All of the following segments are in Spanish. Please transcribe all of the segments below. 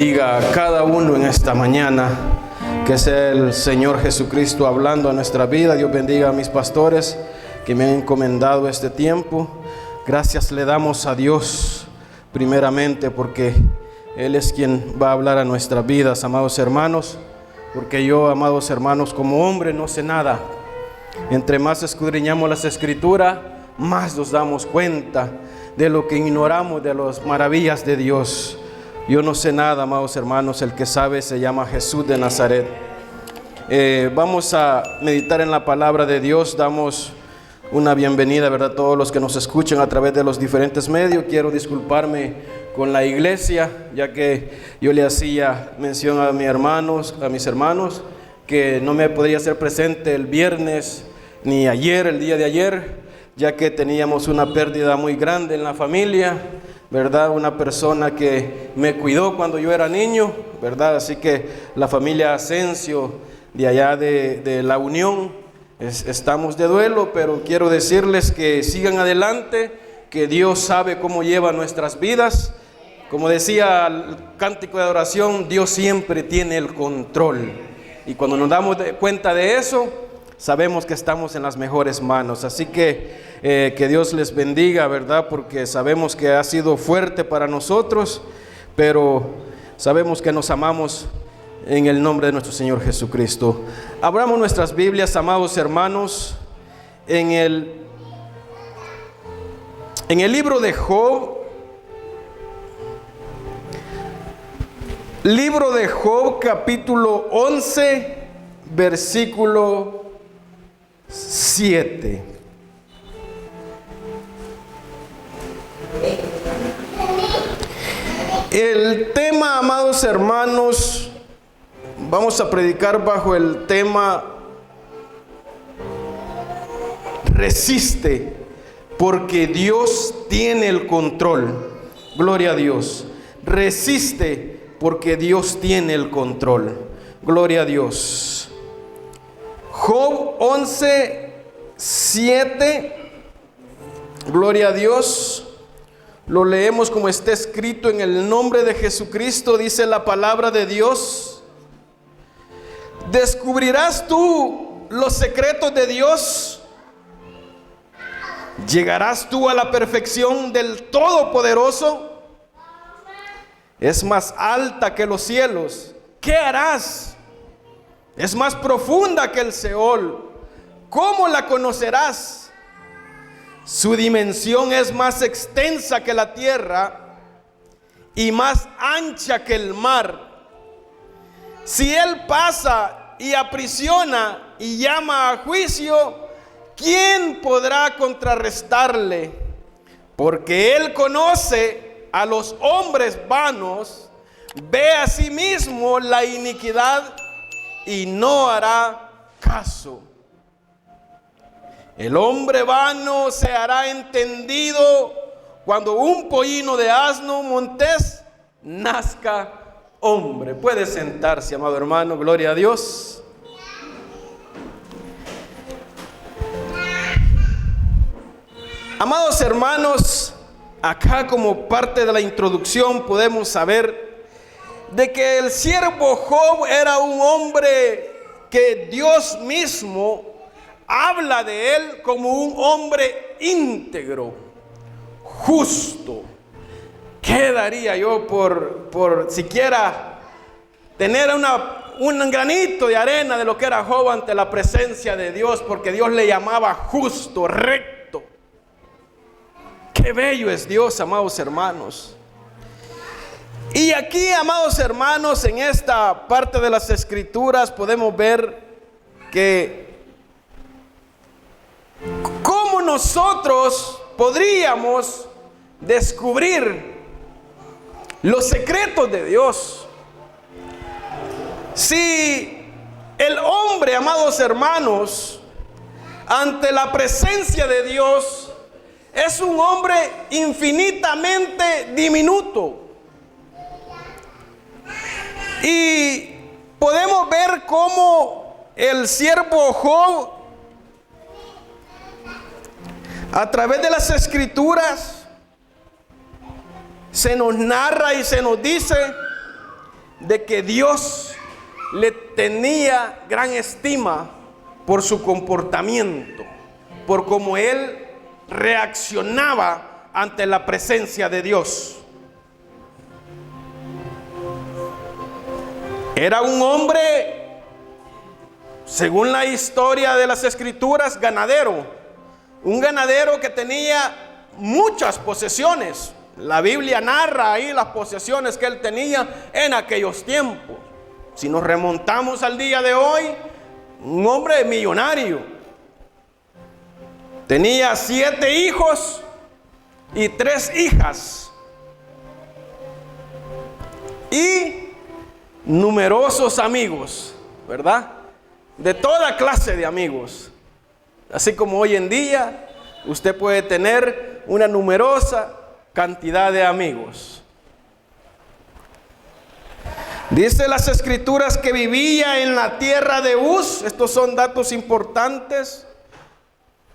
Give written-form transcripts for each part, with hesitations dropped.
Diga a cada uno en esta mañana que es el Señor Jesucristo hablando a nuestra vida. Dios bendiga a mis pastores que me han encomendado este tiempo. Gracias le damos a Dios primeramente porque Él es quien va a hablar a nuestras vidas, amados hermanos. Porque yo, amados hermanos, como hombre no sé nada. Entre más escudriñamos las Escrituras, más nos damos cuenta de lo que ignoramos, de las maravillas de Dios. Yo no sé nada, amados hermanos, el que sabe se llama Jesús de Nazaret. Vamos a meditar en la palabra de Dios. Damos una bienvenida, ¿verdad?, a todos los que nos escuchan a través de los diferentes medios. Quiero disculparme con la iglesia, ya que yo le hacía mención a mis hermanos, que no me podría ser presente el viernes ni ayer, el día de ayer, ya que teníamos una pérdida muy grande en la familia, ¿verdad? Una persona que me cuidó cuando yo era niño, ¿verdad? Así que la familia Asensio de allá de La Unión, estamos de duelo, pero quiero decirles que sigan adelante, que Dios sabe cómo lleva nuestras vidas. Como decía el cántico de adoración, Dios siempre tiene el control. Y cuando nos damos cuenta de eso, sabemos que estamos en las mejores manos. Así que Dios les bendiga, ¿verdad? Porque sabemos que ha sido fuerte para nosotros, pero sabemos que nos amamos en el nombre de nuestro Señor Jesucristo. Abramos nuestras Biblias, amados hermanos, en el libro de Job. Libro de Job, capítulo 11, versículo 7. El tema, amados hermanos, vamos a predicar bajo el tema resiste, porque Dios tiene el control. Gloria a Dios. Resiste, porque Dios tiene el control. Gloria a Dios. Job 11, 7. Gloria a Dios. Lo leemos como está escrito en el nombre de Jesucristo. Dice la palabra de Dios: ¿descubrirás tú los secretos de Dios? ¿Llegarás tú a la perfección del Todopoderoso? Es más alta que los cielos. ¿Qué harás? Es más profunda que el Seol. ¿Cómo la conocerás? Su dimensión es más extensa que la tierra y más ancha que el mar. Si Él pasa y aprisiona y llama a juicio, ¿quién podrá contrarrestarle? Porque Él conoce a los hombres vanos, ve a sí mismo la iniquidad y no hará caso. El hombre vano se hará entendido cuando un pollino de asno montés nazca hombre. Puede sentarse, amado hermano, gloria a Dios. Amados hermanos, acá como parte de la introducción podemos saber de que el siervo Job era un hombre que Dios mismo habla de él como un hombre íntegro, justo. ¿Qué daría yo por siquiera tener un granito de arena de lo que era Job ante la presencia de Dios? Porque Dios le llamaba justo, recto. Qué bello es Dios, amados hermanos. Y aquí, amados hermanos, en esta parte de las Escrituras podemos ver que cómo nosotros podríamos descubrir los secretos de Dios. Si el hombre, amados hermanos, ante la presencia de Dios, es un hombre infinitamente diminuto. Y podemos ver cómo el siervo Job, a través de las Escrituras, se nos narra y se nos dice de que Dios le tenía gran estima por su comportamiento, por cómo él reaccionaba ante la presencia de Dios. Era un hombre, según la historia de las Escrituras, ganadero. Un ganadero que tenía muchas posesiones. La Biblia narra ahí las posesiones que él tenía en aquellos tiempos. Si nos remontamos al día de hoy, un hombre millonario. Tenía 7 hijos y 3 hijas. Y numerosos amigos, ¿verdad? De toda clase de amigos. Así como hoy en día usted puede tener una numerosa cantidad de amigos. Dice las Escrituras que vivía en la tierra de Uz. Estos son datos importantes.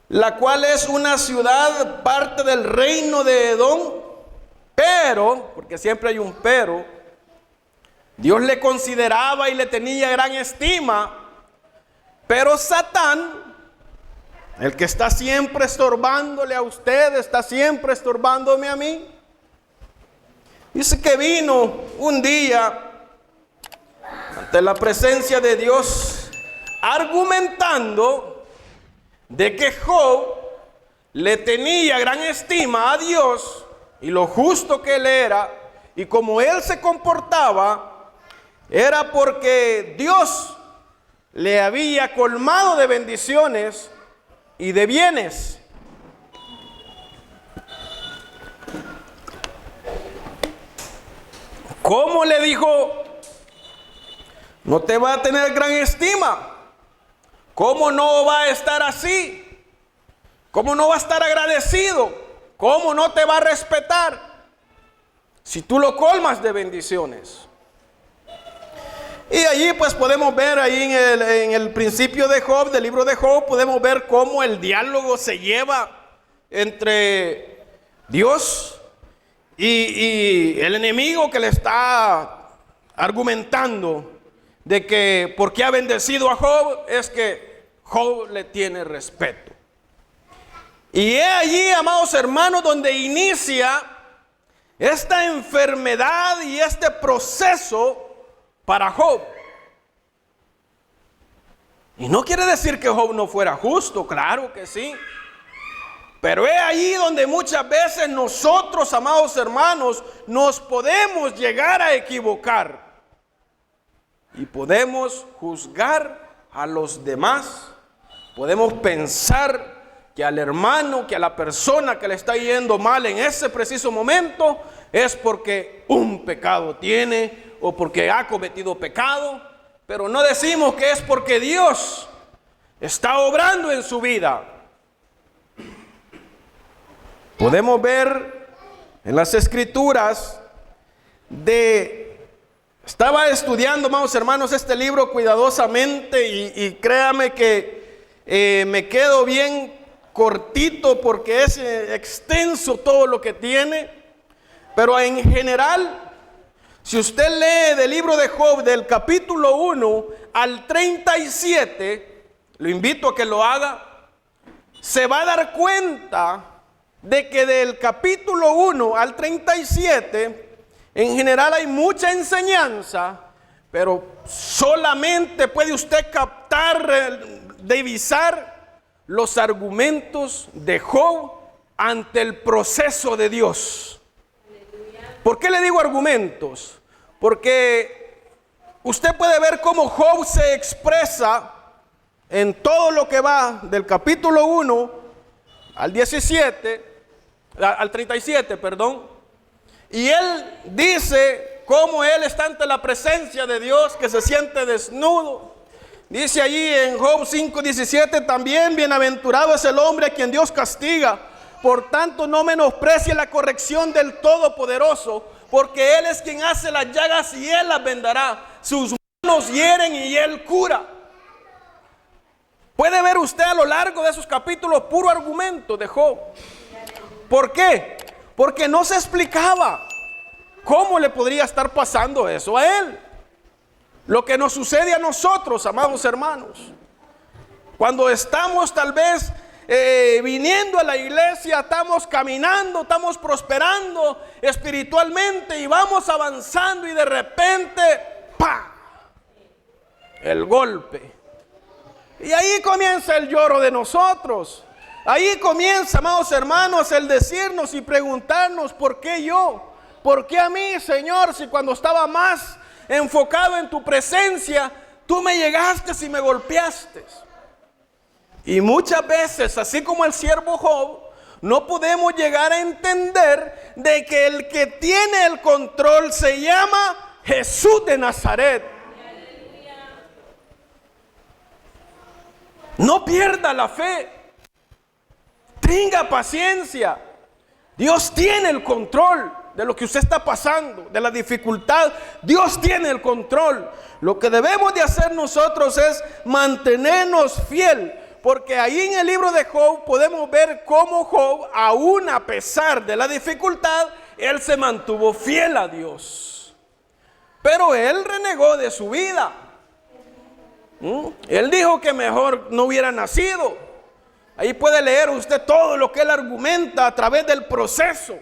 La cual es una ciudad, parte del reino de Edom. Pero, porque siempre hay un pero, Dios le consideraba y le tenía gran estima. Pero Satán, el que está siempre estorbándole a usted, está siempre estorbándome a mí, dice que vino un día ante la presencia de Dios argumentando de que Job le tenía gran estima a Dios y lo justo que él era, y como él se comportaba, era porque Dios le había colmado de bendiciones y de bienes. ¿Cómo le dijo? No te va a tener gran estima. ¿Cómo no va a estar así? ¿Cómo no va a estar agradecido? ¿Cómo no te va a respetar si tú lo colmas de bendiciones? Y allí pues podemos ver ahí en el principio de Job, del libro de Job, podemos ver cómo el diálogo se lleva entre Dios y el enemigo, que le está argumentando de que porque ha bendecido a Job es que Job le tiene respeto. Y es allí, amados hermanos, donde inicia esta enfermedad y este proceso para Job. Y no quiere decir que Job no fuera justo, claro que sí. Pero es ahí donde muchas veces nosotros, amados hermanos, nos podemos llegar a equivocar. Y podemos juzgar a los demás. Podemos pensar que al hermano, que a la persona que le está yendo mal en ese preciso momento es porque un pecado tiene o porque ha cometido pecado, pero no decimos que es porque Dios está obrando en su vida. Podemos ver en las Escrituras estaba estudiando, amados hermanos, este libro cuidadosamente y créame que me quedo bien cortito porque es extenso todo lo que tiene, pero en general, si usted lee del libro de Job, del capítulo 1 al 37, lo invito a que lo haga, se va a dar cuenta de que del capítulo 1 al 37, en general hay mucha enseñanza, pero solamente puede usted captar, divisar los argumentos de Job ante el proceso de Dios. ¿Por qué le digo argumentos? Porque usted puede ver cómo Job se expresa en todo lo que va del capítulo 1 al 37, perdón. Y él dice cómo él está ante la presencia de Dios, que se siente desnudo. Dice allí en Job 5:17 también: bienaventurado es el hombre a quien Dios castiga. Por tanto, no menosprecie la corrección del Todopoderoso, porque Él es quien hace las llagas y Él las vendará. Sus manos hieren y Él cura. Puede ver usted a lo largo de esos capítulos puro argumento de Job. ¿Por qué? Porque no se explicaba cómo le podría estar pasando eso a él. lo que nos sucede a nosotros, amados hermanos. Cuando estamos tal vez viniendo a la iglesia, estamos caminando, estamos prosperando espiritualmente y vamos avanzando y de repente, ¡pa!, el golpe. Y ahí comienza el lloro de nosotros. Ahí comienza, amados hermanos, el decirnos y preguntarnos: ¿por qué yo? ¿Por qué a mí, Señor? Si cuando estaba más enfocado en tu presencia, tú me llegaste y me golpeaste. Y muchas veces, así como el siervo Job, no podemos llegar a entender de que el que tiene el control se llama Jesús de Nazaret. No pierda la fe. Tenga paciencia. Dios tiene el control de lo que usted está pasando, de la dificultad. Dios tiene el control. Lo que debemos de hacer nosotros es mantenernos fiel, porque ahí en el libro de Job podemos ver cómo Job, aún a pesar de la dificultad, él se mantuvo fiel a Dios. Pero él renegó de su vida. Él dijo que mejor no hubiera nacido. Ahí puede leer usted todo lo que él argumenta a través del proceso.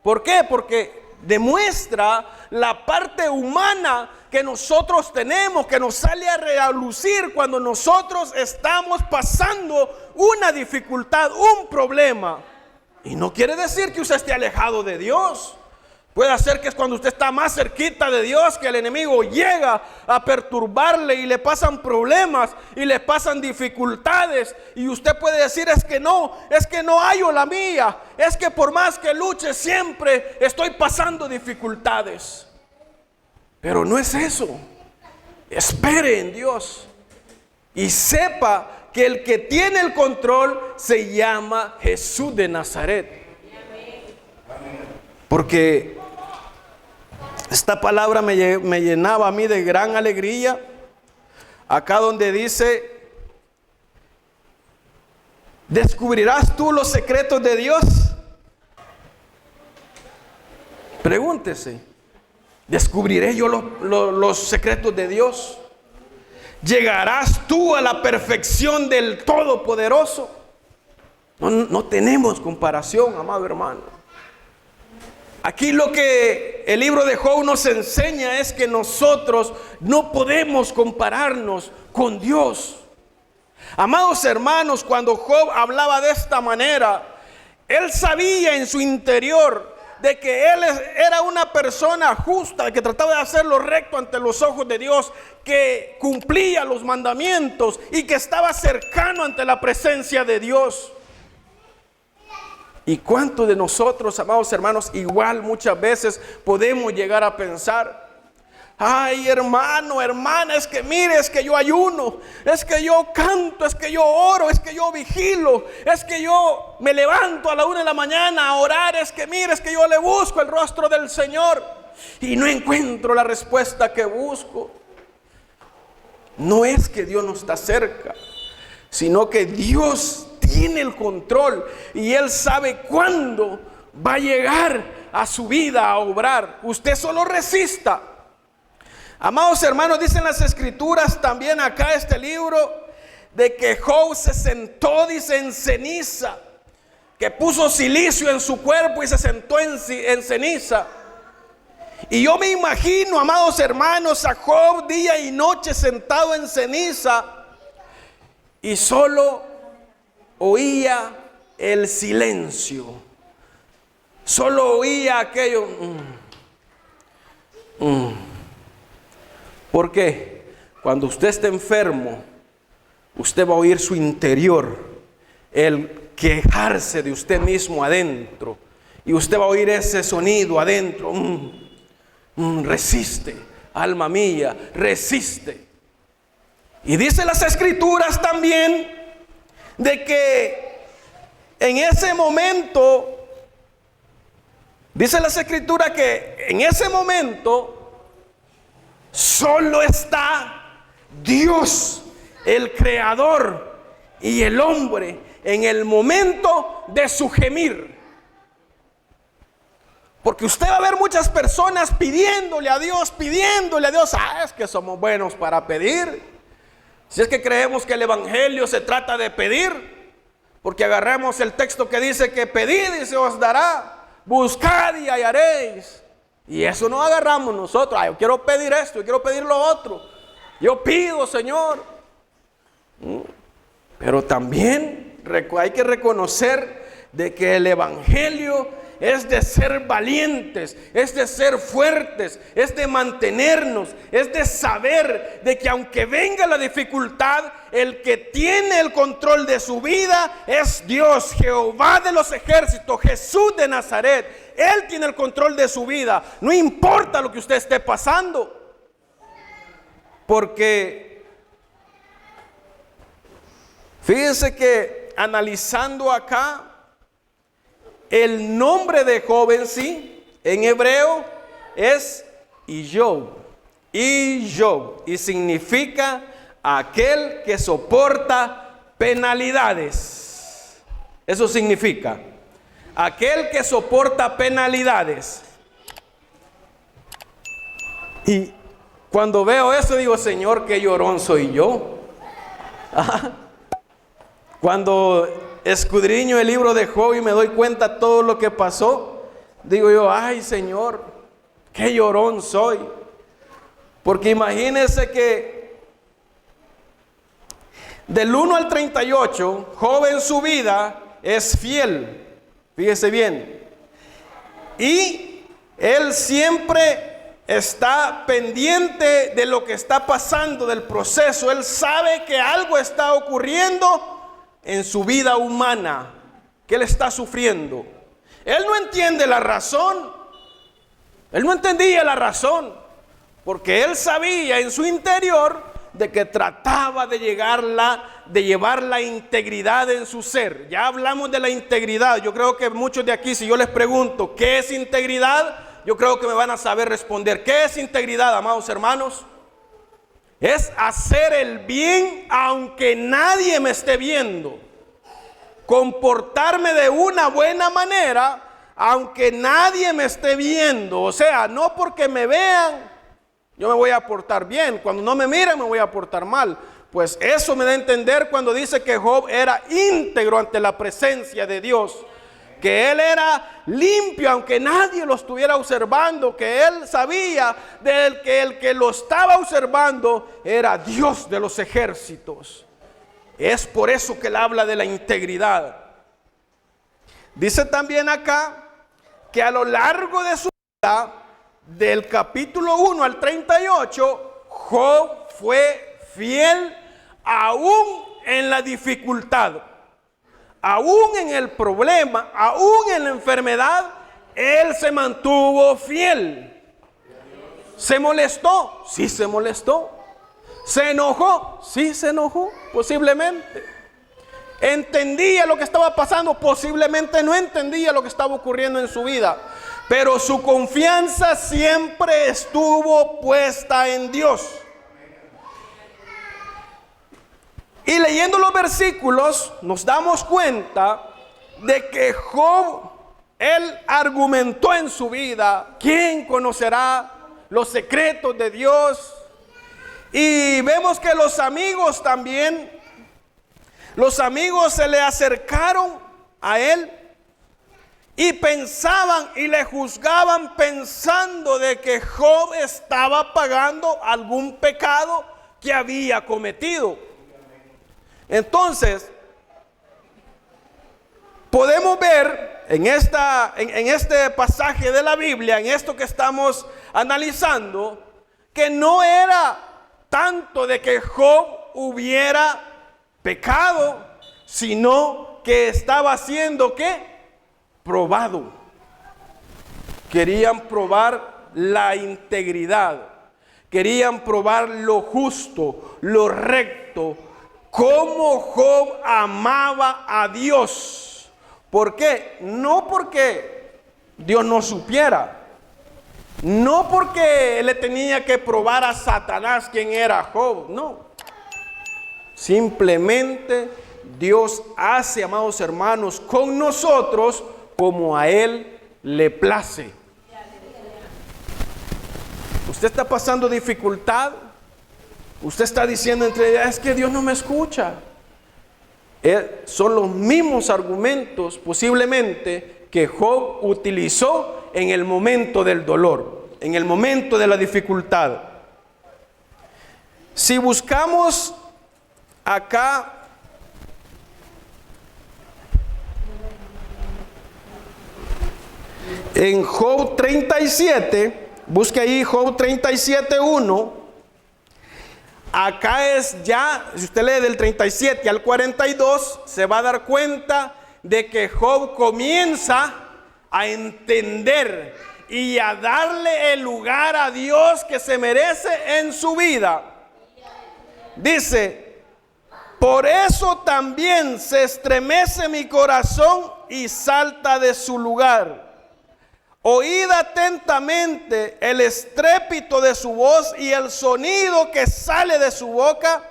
¿Por qué? Porque demuestra la parte humana que nosotros tenemos, que nos sale a relucir cuando nosotros estamos pasando una dificultad, un problema. Y no quiere decir que usted esté alejado de Dios. Puede ser que es cuando usted está más cerquita de Dios que el enemigo llega a perturbarle y le pasan problemas y le pasan dificultades. Y usted puede decir: es que no hallo la mía. Es que por más que luche siempre estoy pasando dificultades. Pero no es eso. Espere en Dios y sepa que el que tiene el control se llama Jesús de Nazaret. Porque esta palabra me llenaba a mí de gran alegría. Acá donde dice: ¿descubrirás tú los secretos de Dios? Pregúntese: ¿descubriré yo los secretos de Dios? ¿Llegarás tú a la perfección del Todopoderoso? No tenemos comparación, amado hermano. Aquí lo que el libro de Job nos enseña es que nosotros no podemos compararnos con Dios. Amados hermanos, cuando Job hablaba de esta manera, él sabía en su interior de que él era una persona justa, que trataba de hacer lo recto ante los ojos de Dios, que cumplía los mandamientos y que estaba cercano ante la presencia de Dios. ¿Y cuántos de nosotros, amados hermanos, igual muchas veces podemos llegar a pensar: ay, hermano, hermana, es que mire, es que yo ayuno, es que yo canto, es que yo oro, es que yo vigilo, es que yo me levanto a la 1 de la mañana a orar, es que mire, es que yo le busco el rostro del Señor y no encuentro la respuesta que busco? No es que Dios no está cerca, sino que Dios tiene el control y Él sabe cuándo va a llegar a su vida a obrar. Usted solo resista. Amados hermanos, dicen las escrituras también acá este libro, de que Job se sentó, dice, en ceniza, que puso silicio en su cuerpo y se sentó en ceniza. Y yo me imagino, amados hermanos, a Job día y noche sentado en ceniza y solo oía el silencio, solo oía aquello. Porque cuando usted esté enfermo, usted va a oír su interior, el quejarse de usted mismo adentro, y usted va a oír ese sonido adentro. Resiste, alma mía, resiste. Y dice las escrituras también de que en ese momento, dice las escrituras que en ese momento solo está Dios, el creador, y el hombre en el momento de su gemir. Porque usted va a ver muchas personas pidiéndole a Dios. Es que somos buenos para pedir. Si es que creemos que el evangelio se trata de pedir, porque agarramos el texto que dice que pedid y se os dará, buscad y hallaréis. Y eso no agarramos nosotros. Yo quiero pedir esto, yo quiero pedir lo otro. Yo pido, Señor. Pero también hay que reconocer de que el evangelio es de ser valientes, es de ser fuertes, es de mantenernos, es de saber de que aunque venga la dificultad, el que tiene el control de su vida es Dios, Jehová de los ejércitos, Jesús de Nazaret. Él tiene el control de su vida, no importa lo que usted esté pasando. Porque fíjese que analizando acá, el nombre de Job en sí, en hebreo, es Ijob. Ijob. Y significa aquel que soporta penalidades. Eso significa aquel que soporta penalidades. Y cuando veo eso digo, Señor, qué llorón soy yo. Cuando escudriño el libro de Job y me doy cuenta todo lo que pasó, digo yo, ay Señor, qué llorón soy. Porque imagínense que del 1 al 38, Job en su vida es fiel, fíjese bien, y él siempre está pendiente de lo que está pasando, del proceso. Él sabe que algo está ocurriendo en su vida humana, que él está sufriendo. Él no entiende la razón. Él no entendía la razón, porque él sabía en su interior de que trataba de llevar la integridad en su ser. Ya hablamos de la integridad. Yo creo que muchos de aquí, si yo les pregunto ¿qué es integridad?, yo creo que me van a saber responder. ¿Qué es integridad, amados hermanos? Es hacer el bien aunque nadie me esté viendo. Comportarme de una buena manera aunque nadie me esté viendo. O sea, no porque me vean yo me voy a portar bien. Cuando no me miren me voy a portar mal. Pues eso me da a entender cuando dice que Job era íntegro ante la presencia de Dios. Que él era limpio aunque nadie lo estuviera observando, que él sabía que el que lo estaba observando era Dios de los ejércitos. Es por eso que él habla de la integridad. Dice también acá que a lo largo de su vida, del capítulo 1 al 38, Job fue fiel aún en la dificultad. Aún en el problema, aún en la enfermedad, él se mantuvo fiel. ¿Se molestó? Sí se molestó. ¿Se enojó? Sí se enojó, posiblemente. ¿Entendía lo que estaba pasando? Posiblemente no entendía lo que estaba ocurriendo en su vida. Pero su confianza siempre estuvo puesta en Dios. Y leyendo los versículos nos damos cuenta de que Job, él argumentó en su vida, ¿quién conocerá los secretos de Dios? Y vemos que los amigos también, los amigos se le acercaron a él y pensaban y le juzgaban pensando de que Job estaba pagando algún pecado que había cometido. Entonces, podemos ver en este pasaje de la Biblia, en esto que estamos analizando, que no era tanto de que Job hubiera pecado, sino que estaba siendo ¿qué? Probado. Querían probar la integridad, querían probar lo justo, lo recto. Cómo Job amaba a Dios. ¿Por qué? No porque Dios no supiera. No porque le tenía que probar a Satanás quién era Job. No. Simplemente Dios hace, amados hermanos, con nosotros como a Él le place. Usted está pasando dificultad. Usted está diciendo entre es que Dios no me escucha. Son los mismos argumentos posiblemente que Job utilizó en el momento del dolor, en el momento de la dificultad. Si buscamos acá en Job 37, busque ahí Job 37:1. Acá es ya, si usted lee del 37 al 42, se va a dar cuenta de que Job comienza a entender y a darle el lugar a Dios que se merece en su vida. Dice: por eso también se estremece mi corazón y salta de su lugar. Oíd atentamente el estrépito de su voz y el sonido que sale de su boca.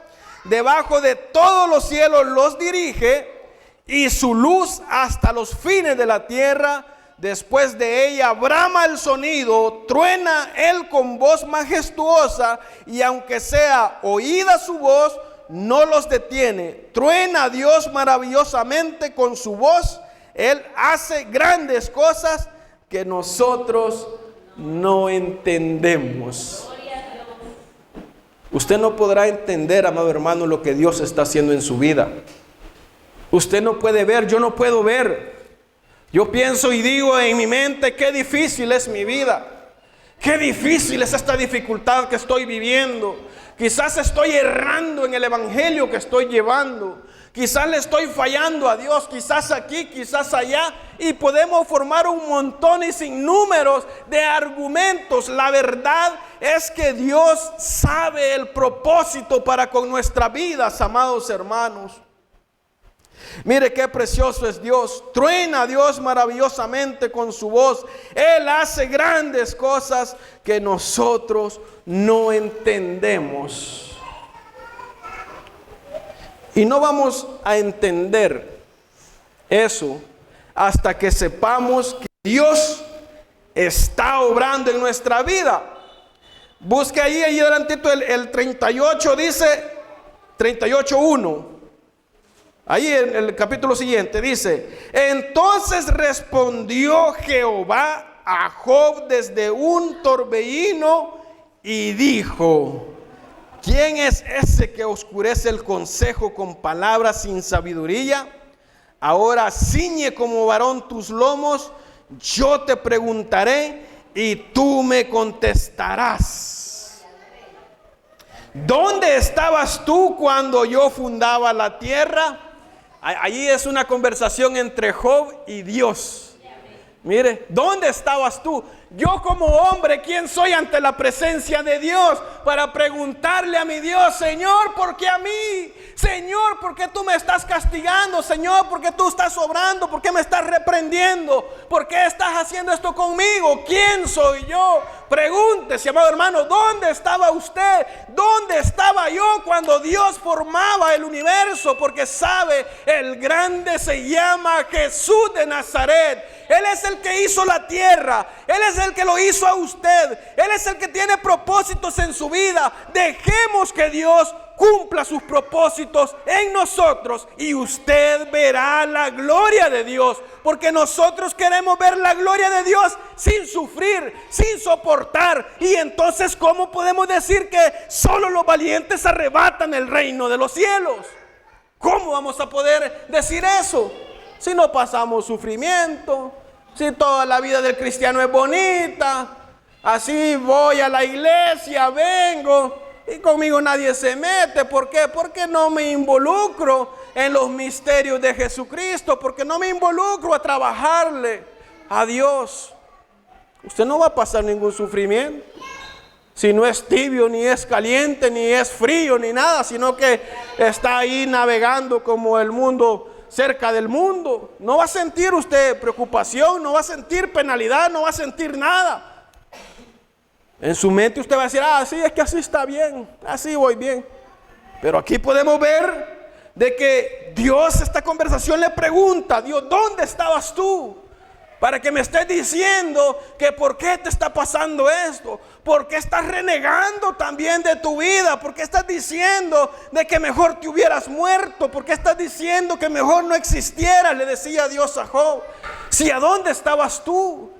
Debajo de todos los cielos los dirige, y su luz hasta los fines de la tierra. Después de ella brama el sonido, truena él con voz majestuosa, y aunque sea oída su voz, no los detiene. Truena Dios maravillosamente con su voz. Él hace grandes cosas que nosotros no entendemos. Usted no podrá entender, amado hermano, lo que Dios está haciendo en su vida. Usted no puede ver, yo no puedo ver. Yo pienso y digo en mi mente, qué difícil es mi vida. Qué difícil es esta dificultad que estoy viviendo. Quizás estoy errando en el evangelio que estoy llevando. Quizás le estoy fallando a Dios, quizás aquí, quizás allá. Y podemos formar un montón y sin números de argumentos. La verdad es que Dios sabe el propósito para con nuestras vidas, amados hermanos. Mire qué precioso es Dios. Truena Dios maravillosamente con su voz. Él hace grandes cosas que nosotros no entendemos. Y no vamos a entender eso hasta que sepamos que Dios está obrando en nuestra vida. Busque ahí adelantito el 38, dice 38:1. Ahí en el capítulo siguiente dice: entonces respondió Jehová a Job desde un torbellino y dijo: ¿quién es ese que oscurece el consejo con palabras sin sabiduría? Ahora ciñe como varón tus lomos, yo te preguntaré y tú me contestarás. ¿Dónde estabas tú cuando yo fundaba la tierra? Allí es una conversación entre Job y Dios. Mire, ¿dónde estabas tú? Yo como hombre, ¿quién soy ante la presencia de Dios para preguntarle a mi Dios: Señor, ¿por qué a mí? Señor, ¿por qué tú me estás castigando? Señor, ¿por qué tú estás obrando? ¿Por qué me estás reprendiendo? ¿Por qué estás haciendo esto conmigo? ¿Quién soy yo? Pregúntese, amado hermano, ¿dónde estaba usted? ¿Dónde estaba yo cuando Dios formaba el universo? Porque sabe, el grande se llama Jesús de Nazaret. Él es el que hizo la tierra. Él es el que lo hizo a usted. Él es el que tiene propósitos en su vida. Dejemos que Dios cumpla sus propósitos en nosotros y usted verá la gloria de Dios, porque nosotros queremos ver la gloria de Dios sin sufrir, sin soportar. Y entonces, ¿cómo podemos decir que solo los valientes arrebatan el reino de los cielos? ¿Cómo vamos a poder decir eso si no pasamos sufrimiento? Si toda la vida del cristiano es bonita, así voy a la iglesia, vengo y conmigo nadie se mete. ¿Por qué? Porque no me involucro en los misterios de Jesucristo, porque no me involucro a trabajarle a Dios. Usted no va a pasar ningún sufrimiento si no es tibio, ni es caliente, ni es frío, ni nada, sino que está ahí navegando como el mundo, cerca del mundo. No va a sentir usted preocupación, no va a sentir penalidad, no va a sentir nada. En su mente usted va a decir: sí, es que así está bien, así voy bien. Pero aquí podemos ver de que Dios, esta conversación le pregunta: Dios, ¿dónde estabas tú para que me estés diciendo que por qué te está pasando esto, por qué estás renegando también de tu vida, por qué estás diciendo de que mejor te hubieras muerto, por qué estás diciendo que mejor no existieras, le decía Dios a Job. Si a dónde estabas tú,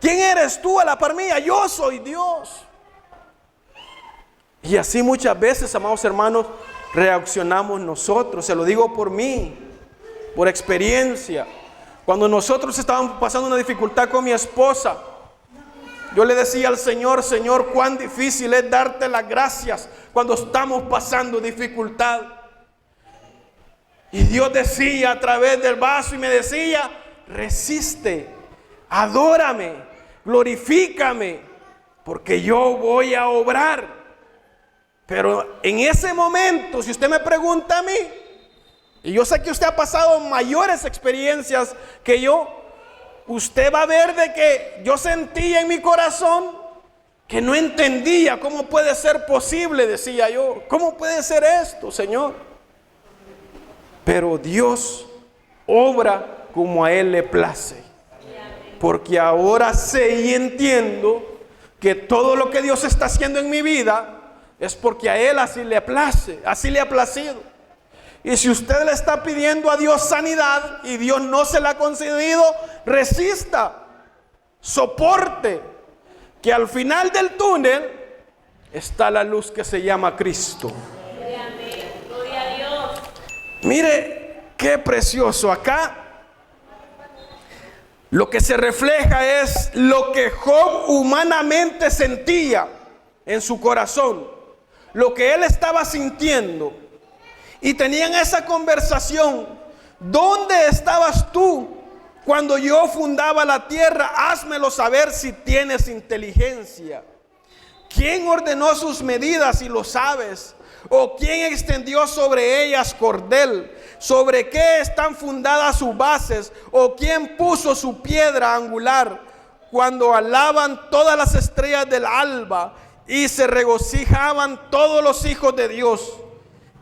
¿quién eres tú a la par mía? Yo soy Dios. Y así muchas veces, amados hermanos, reaccionamos nosotros. Se lo digo por mí, por experiencia. Cuando nosotros estábamos pasando una dificultad con mi esposa, yo le decía al Señor: Señor, cuán difícil es darte las gracias cuando estamos pasando dificultad. Y Dios decía a través del vaso y me decía: resiste, adórame, glorifícame, porque yo voy a obrar. Pero en ese momento, si usted me pregunta a mí, y yo sé que usted ha pasado mayores experiencias que yo, usted va a ver de que yo sentía en mi corazón que no entendía cómo puede ser posible, decía yo. ¿Cómo puede ser esto, Señor? Pero Dios obra como a Él le place. Porque ahora sé y entiendo que todo lo que Dios está haciendo en mi vida es porque a Él así le place, así le ha placido. Y si usted le está pidiendo a Dios sanidad y Dios no se la ha concedido, resista, soporte, que al final del túnel está la luz que se llama Cristo. Gloria a Dios. Mire qué precioso. Acá lo que se refleja es lo que Job humanamente sentía en su corazón, lo que él estaba sintiendo. Y tenían esa conversación: ¿dónde estabas tú cuando yo fundaba la tierra? Házmelo saber si tienes inteligencia. ¿Quién ordenó sus medidas, si lo sabes? ¿O quién extendió sobre ellas cordel? ¿Sobre qué están fundadas sus bases? ¿O quién puso su piedra angular? Cuando alaban todas las estrellas del alba y se regocijaban todos los hijos de Dios.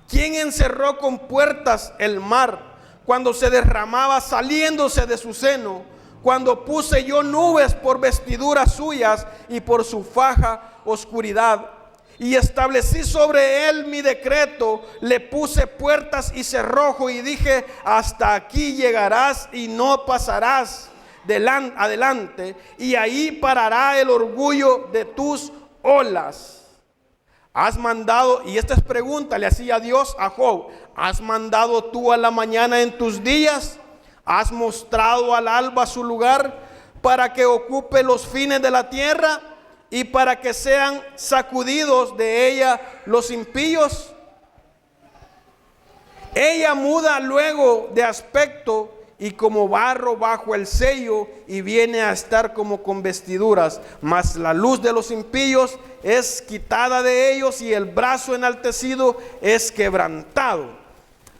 ¿Quién encerró con puertas el mar cuando se derramaba saliéndose de su seno? Cuando puse yo nubes por vestiduras suyas y por su faja oscuridad. Y establecí sobre él mi decreto, le puse puertas y cerrojo y dije: hasta aquí llegarás y no pasarás adelante, y ahí parará el orgullo de tus olas. Has mandado, y esta es pregunta, le hacía Dios a Job: ¿has mandado tú a la mañana en tus días? ¿Has mostrado al alba su lugar para que ocupe los fines de la tierra y para que sean sacudidos de ella los impíos? Ella muda luego de aspecto y como barro bajo el sello, y viene a estar como con vestiduras, mas la luz de los impíos es quitada de ellos y el brazo enaltecido es quebrantado.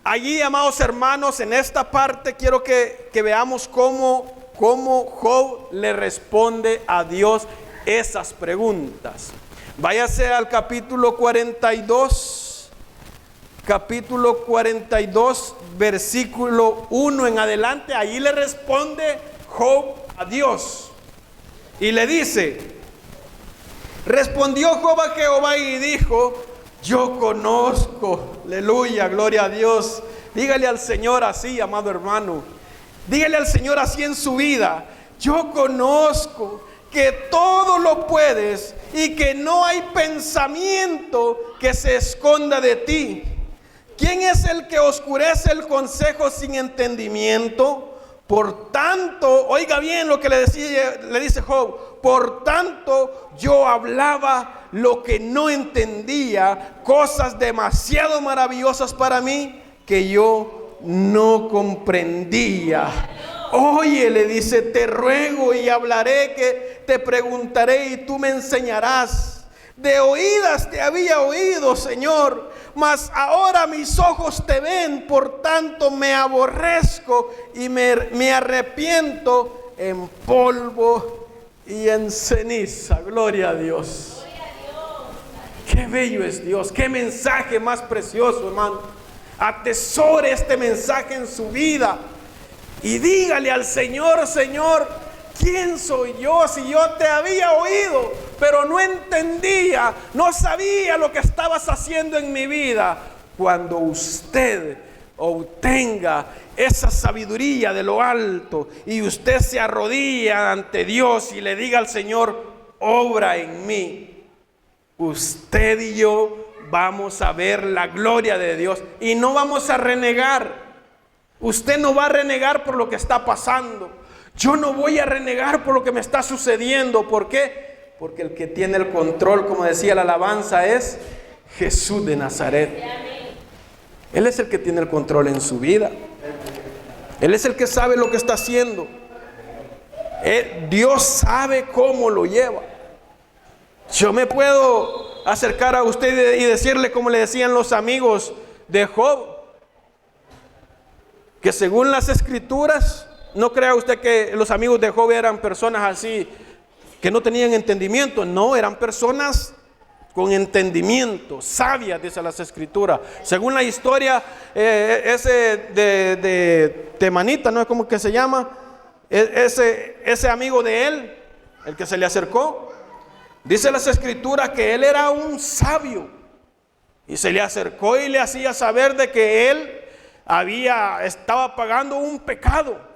Allí, amados hermanos, en esta parte quiero que veamos cómo Job le responde a Dios esas preguntas. Váyase al capítulo 42. Capítulo 42, versículo 1 en adelante. Ahí le responde Job a Dios y le dice: respondió Job a Jehová y dijo: yo conozco, aleluya, gloria a Dios. Dígale al Señor así, amado hermano, dígale al Señor así en su vida: yo conozco que todo lo puedes y que no hay pensamiento que se esconda de ti. ¿Quién es el que oscurece el consejo sin entendimiento? Por tanto, oiga bien lo que le dice Job: por tanto yo hablaba lo que no entendía, cosas demasiado maravillosas para mí que yo no comprendía. Oye, le dice: te ruego y hablaré, que te preguntaré y tú me enseñarás. De oídas te había oído, Señor, mas ahora mis ojos te ven, por tanto me aborrezco y me arrepiento en polvo y en ceniza. Gloria a Dios. Qué bello es Dios, qué mensaje más precioso, hermano. Atesore este mensaje en su vida y dígale al Señor: Señor, ¿quién soy yo si yo te había oído, pero no entendía, no sabía lo que estabas haciendo en mi vida? Cuando usted obtenga esa sabiduría de lo alto y usted se arrodilla ante Dios y le diga al Señor, obra en mí, usted y yo vamos a ver la gloria de Dios y no vamos a renegar. Usted no va a renegar por lo que está pasando. Yo no voy a renegar por lo que me está sucediendo. ¿Por qué? Porque el que tiene el control, como decía la alabanza, es Jesús de Nazaret. Él es el que tiene el control en su vida. Él es el que sabe lo que está haciendo. Dios sabe cómo lo lleva. Yo me puedo acercar a usted y decirle como le decían los amigos de Job, que según las escrituras, no crea usted que los amigos de Job eran personas así que no tenían entendimiento. No, eran personas con entendimiento, sabias, dice las escrituras. Según la historia, ese de Temanita, ¿no es como que se llama? Ese amigo de él, el que se le acercó, dice las escrituras que él era un sabio y se le acercó y le hacía saber de que él estaba pagando un pecado.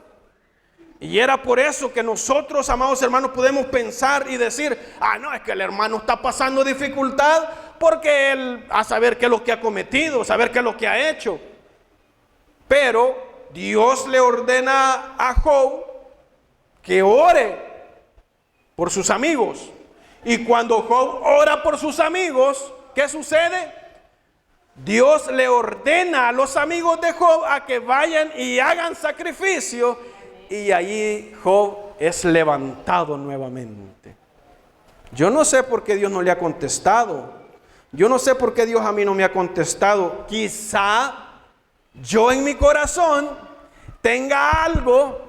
Y era por eso que nosotros, amados hermanos, podemos pensar y decir, no, es que el hermano está pasando dificultad porque él a saber qué es lo que ha cometido, saber qué es lo que ha hecho. Pero Dios le ordena a Job que ore por sus amigos. Y cuando Job ora por sus amigos, ¿qué sucede? Dios le ordena a los amigos de Job a que vayan y hagan sacrificio. Y allí Job es levantado nuevamente. Yo no sé por qué Dios no le ha contestado. Yo no sé por qué Dios a mí no me ha contestado. Quizá yo en mi corazón tenga algo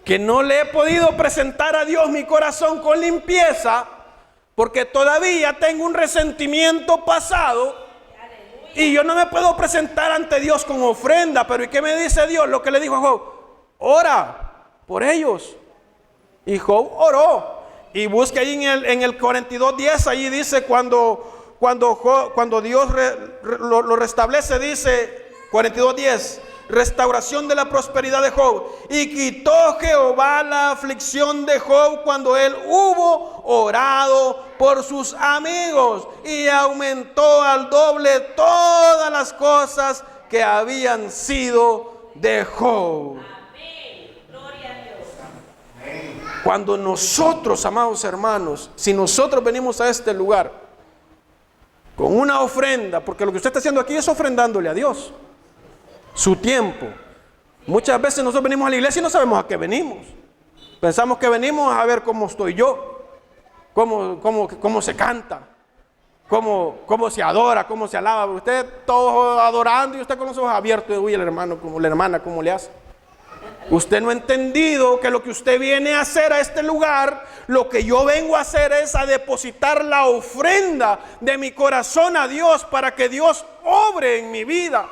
que no le he podido presentar a Dios mi corazón con limpieza, porque todavía tengo un resentimiento pasado y yo no me puedo presentar ante Dios con ofrenda. Pero ¿y qué me dice Dios? Lo que le dijo a Job: ora por ellos. Y Job oró. Y busque ahí en el 42:10, allí dice cuando Dios lo restablece, dice 42:10, restauración de la prosperidad de Job. Y quitó Jehová la aflicción de Job cuando él hubo orado por sus amigos, y aumentó al doble todas las cosas que habían sido de Job. Cuando nosotros, amados hermanos, si nosotros venimos a este lugar con una ofrenda, porque lo que usted está haciendo aquí es ofrendándole a Dios su tiempo. Muchas veces nosotros venimos a la iglesia y no sabemos a qué venimos. Pensamos que venimos a ver cómo estoy yo, cómo se canta, cómo se adora, cómo se alaba. Usted todo adorando y usted con los ojos abiertos. Uy, el hermano, como la hermana, ¿cómo le hace? Usted no ha entendido que lo que usted viene a hacer a este lugar, lo que yo vengo a hacer es a depositar la ofrenda de mi corazón a Dios, para que Dios obre en mi vida,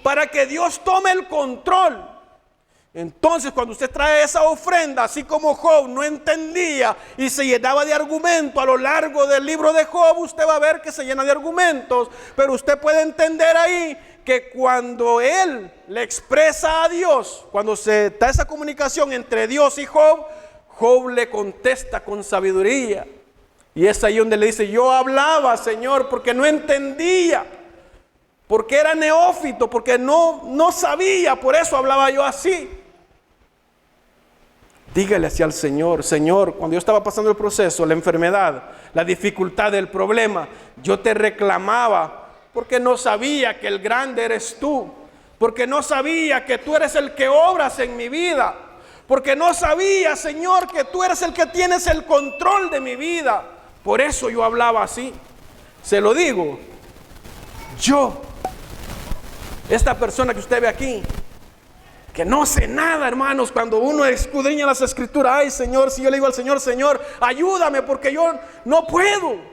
para que Dios tome el control. Entonces, cuando usted trae esa ofrenda, así como Job no entendía y se llenaba de argumentos a lo largo del libro de Job, usted va a ver que se llena de argumentos, pero usted puede entender ahí que cuando él le expresa a Dios, cuando se da esa comunicación entre Dios y Job, Job le contesta con sabiduría. Y es ahí donde le dice: yo hablaba, Señor, porque no entendía, porque era neófito, porque no sabía, por eso hablaba yo así. Dígale así al Señor: Señor, cuando yo estaba pasando el proceso, la enfermedad, la dificultad, el problema, yo te reclamaba, porque no sabía que el grande eres tú, porque no sabía que tú eres el que obras en mi vida, porque no sabía, Señor, que tú eres el que tienes el control de mi vida. Por eso yo hablaba así. Se lo digo, yo, esta persona que usted ve aquí, que no sé nada, hermanos, cuando uno escudriña las escrituras, ay, Señor, si yo le digo al Señor: Señor, ayúdame, porque yo no puedo.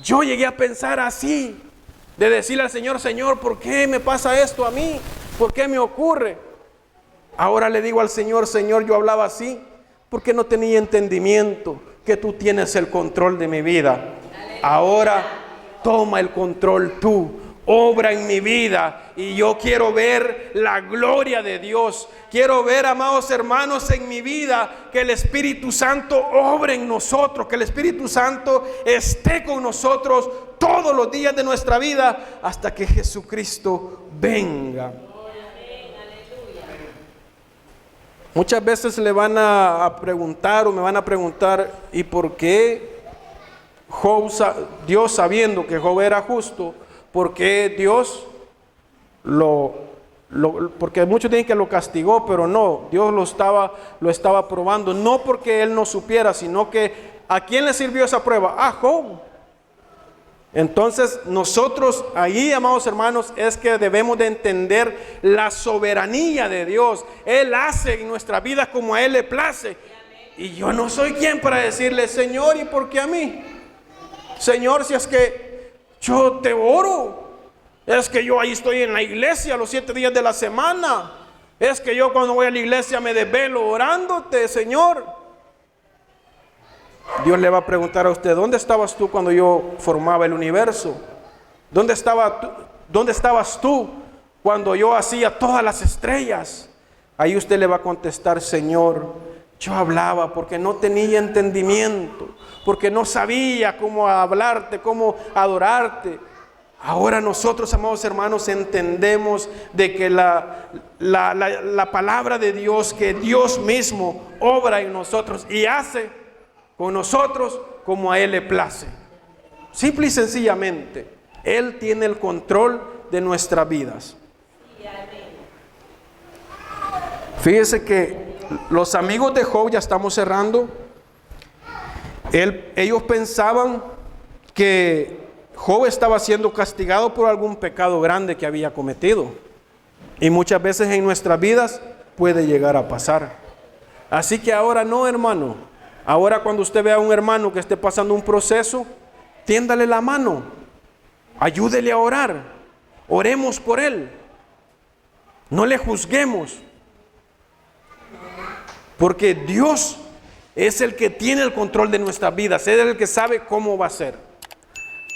Yo llegué a pensar así, de decirle al Señor: Señor, ¿por qué me pasa esto a mí? ¿Por qué me ocurre? Ahora le digo al Señor, Señor, yo hablaba así porque no tenía entendimiento que tú tienes el control de mi vida. Ahora toma el control tú, obra en mi vida, y yo quiero ver la gloria de Dios. Quiero ver, amados hermanos, en mi vida que el Espíritu Santo obre en nosotros, que el Espíritu Santo esté con nosotros todos los días de nuestra vida hasta que Jesucristo venga. Muchas veces le van a preguntar o me van a preguntar, ¿y por qué Dios, sabiendo que Job era justo, por qué Dios porque muchos dicen que lo castigó, pero no, Dios lo estaba probando, no porque él no supiera, sino que ¿a quién le sirvió esa prueba? A Job. Entonces nosotros ahí, amados hermanos, es que debemos de entender la soberanía de Dios. Él hace en nuestra vida como a Él le place. Y yo no soy quien para decirle, Señor, ¿y por qué a mí? Señor, si es que yo te oro, es que yo ahí estoy en la iglesia los 7 días de la semana, es que yo cuando voy a la iglesia me desvelo orándote, Señor. Dios le va a preguntar a usted, ¿dónde estabas tú cuando yo formaba el universo? ¿Dónde estabas tú cuando yo hacía todas las estrellas? Ahí usted le va a contestar, Señor, yo hablaba porque no tenía entendimiento, porque no sabía cómo hablarte, cómo adorarte. Ahora nosotros, amados hermanos, entendemos de que la palabra de Dios, que Dios mismo obra en nosotros y hace con nosotros como a Él le place. Simple y sencillamente, Él tiene el control de nuestras vidas. Fíjese que los amigos de Job, ya estamos cerrando, ellos pensaban que Job estaba siendo castigado por algún pecado grande que había cometido. Y muchas veces en nuestras vidas puede llegar a pasar. Así que ahora no, hermano. Ahora cuando usted vea a un hermano que esté pasando un proceso, tiéndale la mano, ayúdele a orar, oremos por él, no le juzguemos, porque Dios es el que tiene el control de nuestras vidas, es el que sabe cómo va a ser.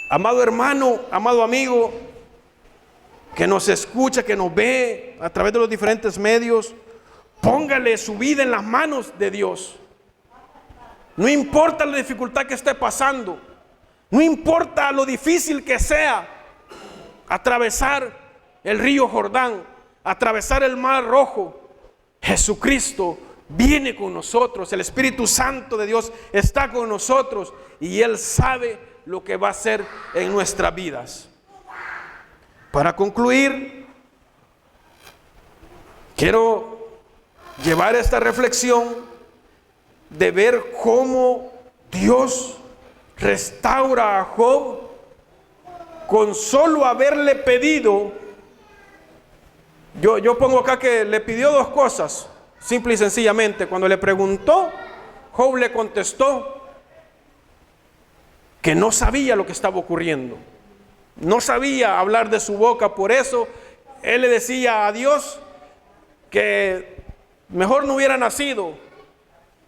Amado hermano, amado amigo, que nos escucha, que nos ve a través de los diferentes medios, póngale su vida en las manos de Dios. No importa la dificultad que esté pasando, no importa lo difícil que sea atravesar el río Jordán, atravesar el mar rojo, Jesucristo viene con nosotros, el Espíritu Santo de Dios está con nosotros y Él sabe lo que va a hacer en nuestras vidas. Para concluir, quiero llevar esta reflexión de ver cómo Dios restaura a Job con solo haberle pedido. Yo pongo acá que le pidió 2 cosas, simple y sencillamente. Cuando le preguntó, Job le contestó que no sabía lo que estaba ocurriendo, no sabía hablar de su boca. Por eso él le decía a Dios que mejor no hubiera nacido,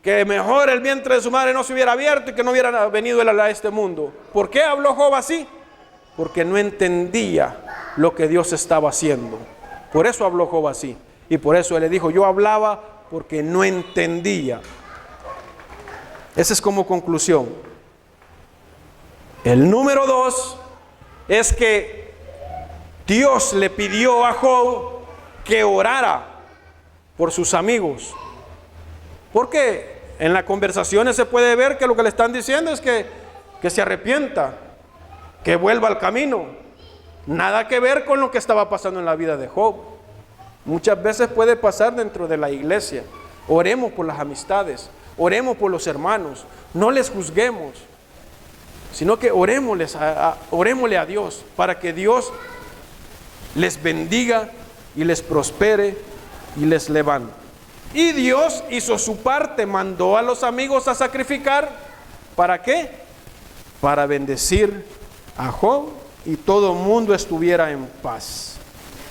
que mejor el vientre de su madre no se hubiera abierto y que no hubiera venido él a este mundo. ¿Por qué habló Job así? Porque no entendía lo que Dios estaba haciendo. Por eso habló Job así. Y por eso él le dijo, yo hablaba porque no entendía. Esa es como conclusión. El número 2 es que Dios le pidió a Job que orara por sus amigos. Porque en las conversaciones se puede ver que lo que le están diciendo es que se arrepienta, que vuelva al camino. Nada que ver con lo que estaba pasando en la vida de Job. Muchas veces puede pasar dentro de la iglesia. Oremos por las amistades, oremos por los hermanos, no les juzguemos, sino que orémosle a Dios para que Dios les bendiga y les prospere y les levante. Y Dios hizo su parte, mandó a los amigos a sacrificar. ¿Para qué? Para bendecir a Job y todo el mundo estuviera en paz.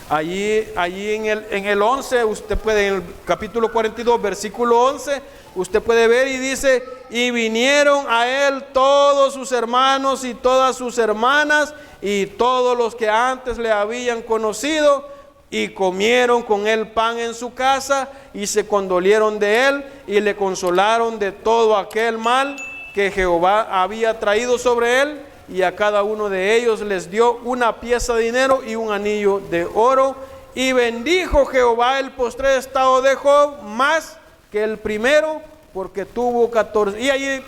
Allí en el 11, usted puede, en el capítulo 42, versículo 11, usted puede ver y dice: y vinieron a él todos sus hermanos y todas sus hermanas y todos los que antes le habían conocido, y comieron con él pan en su casa, y se condolieron de él, y le consolaron de todo aquel mal que Jehová había traído sobre él. Y a cada uno de ellos les dio una pieza de dinero y un anillo de oro. Y bendijo Jehová el postrer estado de Job más que el primero, porque tuvo 14. Y allí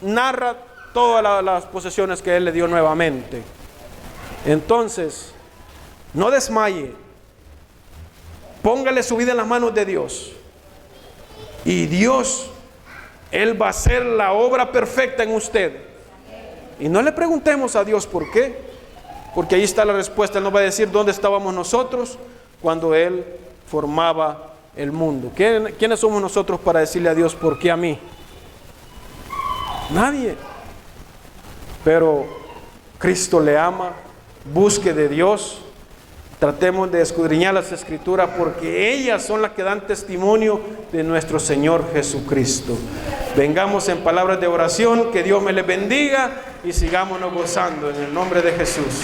narra todas las posesiones que él le dio nuevamente. Entonces, no desmaye. Póngale su vida en las manos de Dios. Y Dios, Él va a hacer la obra perfecta en usted. Y no le preguntemos a Dios por qué, porque ahí está la respuesta. Él nos va a decir dónde estábamos nosotros cuando Él formaba el mundo. ¿Quiénes somos nosotros para decirle a Dios por qué a mí? Nadie. Pero Cristo le ama. Busque de Dios. Tratemos de escudriñar las Escrituras, porque ellas son las que dan testimonio de nuestro Señor Jesucristo. Vengamos en palabras de oración. Que Dios me les bendiga y sigámonos gozando en el nombre de Jesús.